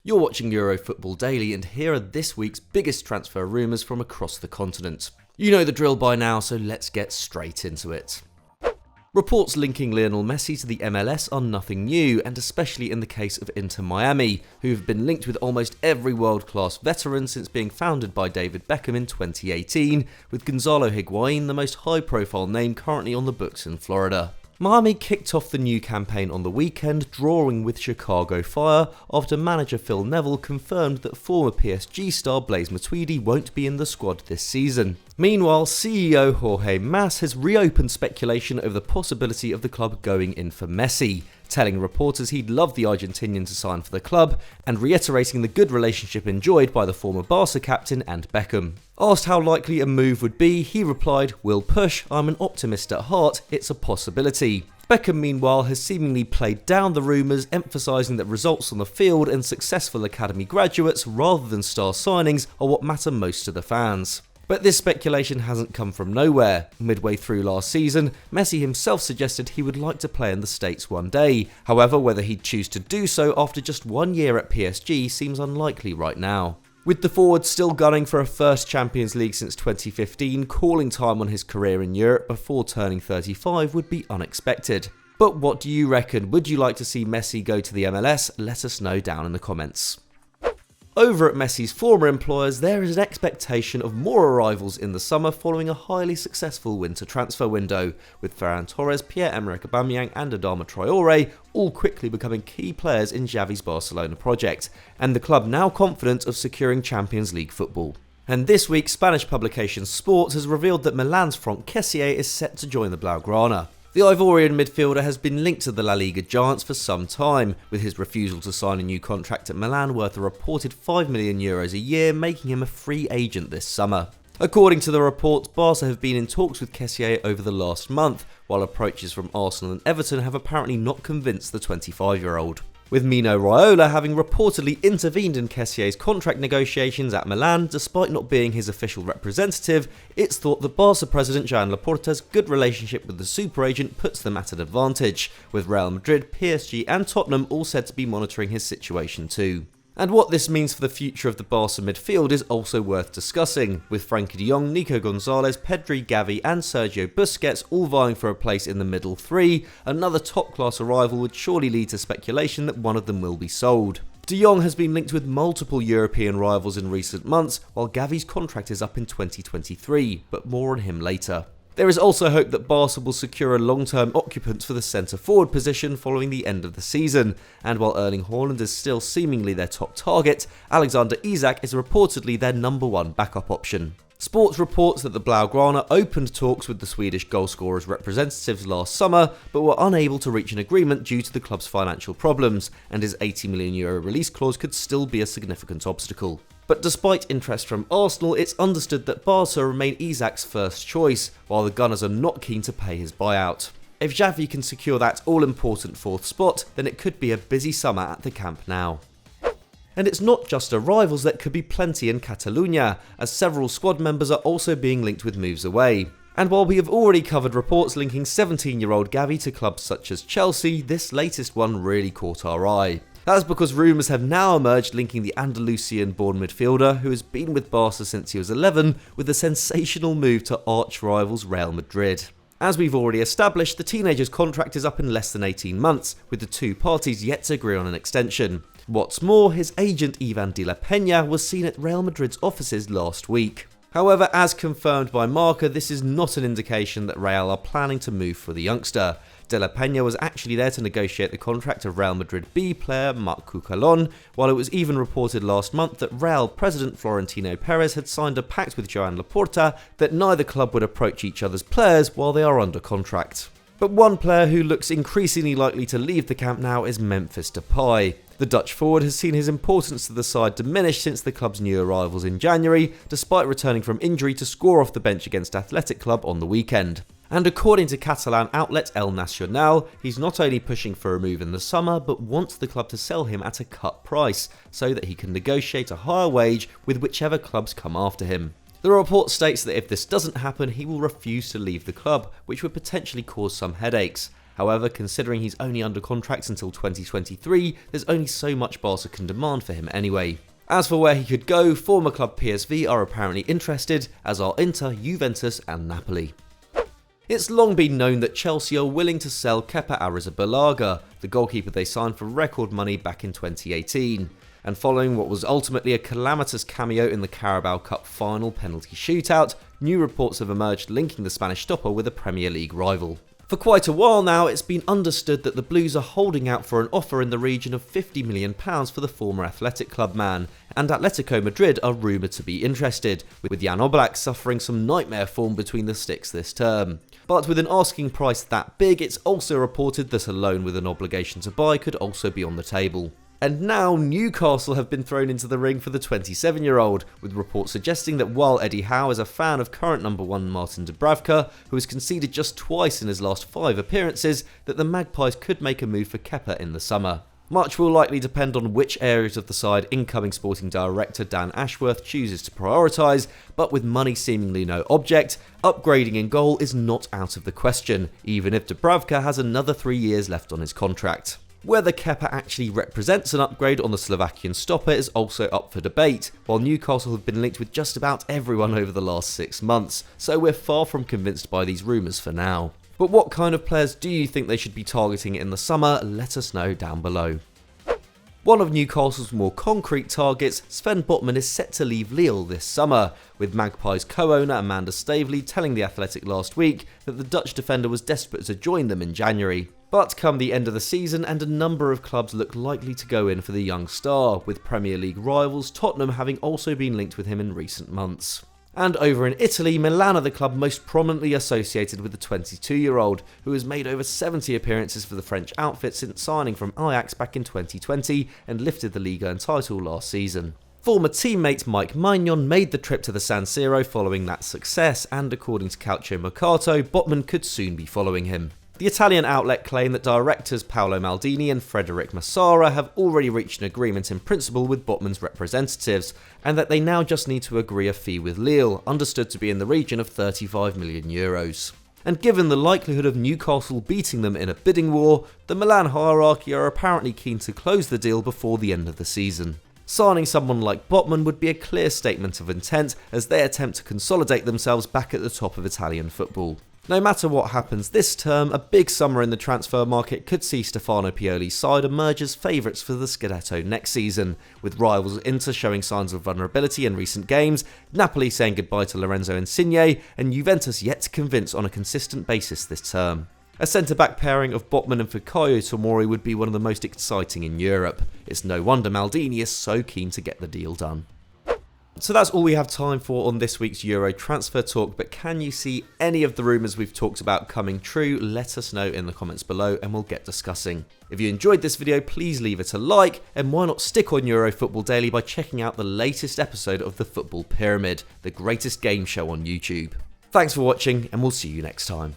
You're watching Euro Football Daily, and here are this week's biggest transfer rumours from across the continent. You know the drill by now, so let's get straight into it. Reports linking Lionel Messi to the MLS are nothing new, and especially in the case of Inter Miami, who have been linked with almost every world-class veteran since being founded by David Beckham in 2018, with Gonzalo Higuain the most high-profile name currently on the books in Florida. Miami kicked off the new campaign on the weekend, drawing with Chicago Fire after manager Phil Neville confirmed that former PSG star Blaise Matuidi won't be in the squad this season. Meanwhile, CEO Jorge Mas has reopened speculation over the possibility of the club going in for Messi, telling reporters he'd love the Argentinian to sign for the club and reiterating the good relationship enjoyed by the former Barca captain and Beckham. Asked how likely a move would be, he replied, "We'll push, I'm an optimist at heart, it's a possibility." Beckham, meanwhile, has seemingly played down the rumours, emphasising that results on the field and successful academy graduates rather than star signings are what matter most to the fans. But this speculation hasn't come from nowhere. Midway through last season, Messi himself suggested he would like to play in the States one day. However, whether he'd choose to do so after just 1 year at PSG seems unlikely right now. With the forward still gunning for a first Champions League since 2015, calling time on his career in Europe before turning 35 would be unexpected. But what do you reckon? Would you like to see Messi go to the MLS? Let us know down in the comments. Over at Messi's former employers, there is an expectation of more arrivals in the summer following a highly successful winter transfer window, with Ferran Torres, Pierre-Emerick Aubameyang and Adama Traoré all quickly becoming key players in Xavi's Barcelona project, and the club now confident of securing Champions League football. And this week, Spanish publication Sport has revealed that Milan's Franck Kessie is set to join the Blaugrana. The Ivorian midfielder has been linked to the La Liga giants for some time, with his refusal to sign a new contract at Milan worth a reported €5 million a year, making him a free agent this summer. According to the reports, Barca have been in talks with Kessie over the last month, while approaches from Arsenal and Everton have apparently not convinced the 25-year-old. With Mino Raiola having reportedly intervened in Kessie's contract negotiations at Milan, despite not being his official representative, it's thought that Barca president Joan Laporta's good relationship with the super agent puts them at an advantage, with Real Madrid, PSG and Tottenham all said to be monitoring his situation too. And what this means for the future of the Barca midfield is also worth discussing, with Frenkie de Jong, Nico Gonzalez, Pedri, Gavi and Sergio Busquets all vying for a place in the middle three. Another top-class arrival would surely lead to speculation that one of them will be sold. De Jong has been linked with multiple European rivals in recent months, while Gavi's contract is up in 2023, but more on him later. There is also hope that Barca will secure a long-term occupant for the centre-forward position following the end of the season, and while Erling Haaland is still seemingly their top target, Alexander Isak is reportedly their number one backup option. Sports reports that the Blaugrana opened talks with the Swedish goalscorer's representatives last summer, but were unable to reach an agreement due to the club's financial problems, and his €80 million release clause could still be a significant obstacle. But despite interest from Arsenal, it's understood that Barca remain Isak's first choice, while the Gunners are not keen to pay his buyout. If Xavi can secure that all-important fourth spot, then it could be a busy summer at the Camp Nou. And it's not just arrivals, that could be plenty in Catalunya, as several squad members are also being linked with moves away. And while we have already covered reports linking 17-year-old Gavi to clubs such as Chelsea, this latest one really caught our eye. That's because rumours have now emerged linking the Andalusian-born midfielder, who has been with Barca since he was 11, with a sensational move to arch-rivals Real Madrid. As we've already established, the teenager's contract is up in less than 18 months, with the two parties yet to agree on an extension. What's more, his agent Ivan de la Peña was seen at Real Madrid's offices last week. However, as confirmed by Marca, this is not an indication that Real are planning to move for the youngster. De la Peña was actually there to negotiate the contract of Real Madrid B player Marc Cucurellón, while it was even reported last month that Real president Florentino Perez had signed a pact with Joan Laporta that neither club would approach each other's players while they are under contract. But one player who looks increasingly likely to leave the Camp Nou is Memphis Depay. The Dutch forward has seen his importance to the side diminish since the club's new arrivals in January, despite returning from injury to score off the bench against Athletic Club on the weekend. And according to Catalan outlet El Nacional, he's not only pushing for a move in the summer, but wants the club to sell him at a cut price, so that he can negotiate a higher wage with whichever clubs come after him. The report states that if this doesn't happen, he will refuse to leave the club, which would potentially cause some headaches. However, considering he's only under contract until 2023, there's only so much Barca can demand for him anyway. As for where he could go, former club PSV are apparently interested, as are Inter, Juventus and Napoli. It's long been known that Chelsea are willing to sell Kepa Arrizabalaga, the goalkeeper they signed for record money back in 2018. And following what was ultimately a calamitous cameo in the Carabao Cup final penalty shootout, new reports have emerged linking the Spanish stopper with a Premier League rival. For quite a while now, it's been understood that the Blues are holding out for an offer in the region of £50 million for the former Athletic Club man, and Atletico Madrid are rumoured to be interested, with Jan Oblak suffering some nightmare form between the sticks this term. But with an asking price that big, it's also reported that a loan with an obligation to buy could also be on the table. And now Newcastle have been thrown into the ring for the 27-year-old, with reports suggesting that while Eddie Howe is a fan of current number 1 Martin Dubravka, who has conceded just twice in his last 5 appearances, that the Magpies could make a move for Kepa in the summer. Much will likely depend on which areas of the side incoming sporting director Dan Ashworth chooses to prioritise, but with money seemingly no object, upgrading in goal is not out of the question, even if Dubravka has another 3 years left on his contract. Whether Kepa actually represents an upgrade on the Slovakian stopper is also up for debate, while Newcastle have been linked with just about everyone over the last 6 months, so we're far from convinced by these rumours for now. But what kind of players do you think they should be targeting in the summer? Let us know down below. One of Newcastle's more concrete targets, Sven Botman, is set to leave Lille this summer, with Magpies co-owner Amanda Staveley telling The Athletic last week that the Dutch defender was desperate to join them in January. But come the end of the season, and a number of clubs look likely to go in for the young star, with Premier League rivals Tottenham having also been linked with him in recent months. And over in Italy, Milan are the club most prominently associated with the 22-year-old, who has made over 70 appearances for the French outfit since signing from Ajax back in 2020 and lifted the Liga title last season. Former teammate Mike Maignan made the trip to the San Siro following that success, and according to Calcio Mercato, Botman could soon be following him. The Italian outlet claimed that directors Paolo Maldini and Frederic Massara have already reached an agreement in principle with Botman's representatives, and that they now just need to agree a fee with Lille, understood to be in the region of €35 million. And given the likelihood of Newcastle beating them in a bidding war, the Milan hierarchy are apparently keen to close the deal before the end of the season. Signing someone like Botman would be a clear statement of intent as they attempt to consolidate themselves back at the top of Italian football. No matter what happens this term, a big summer in the transfer market could see Stefano Pioli's side emerge as favourites for the Scudetto next season, with rivals Inter showing signs of vulnerability in recent games, Napoli saying goodbye to Lorenzo Insigne, and Juventus yet to convince on a consistent basis this term. A centre-back pairing of Botman and Fikayo Tomori would be one of the most exciting in Europe. It's no wonder Maldini is so keen to get the deal done. So that's all we have time for on this week's Euro transfer talk, but can you see any of the rumours we've talked about coming true? Let us know in the comments below and we'll get discussing. If you enjoyed this video, please leave it a like, and why not stick on Euro Football Daily by checking out the latest episode of the Football Pyramid, the greatest game show on YouTube. Thanks for watching, and we'll see you next time.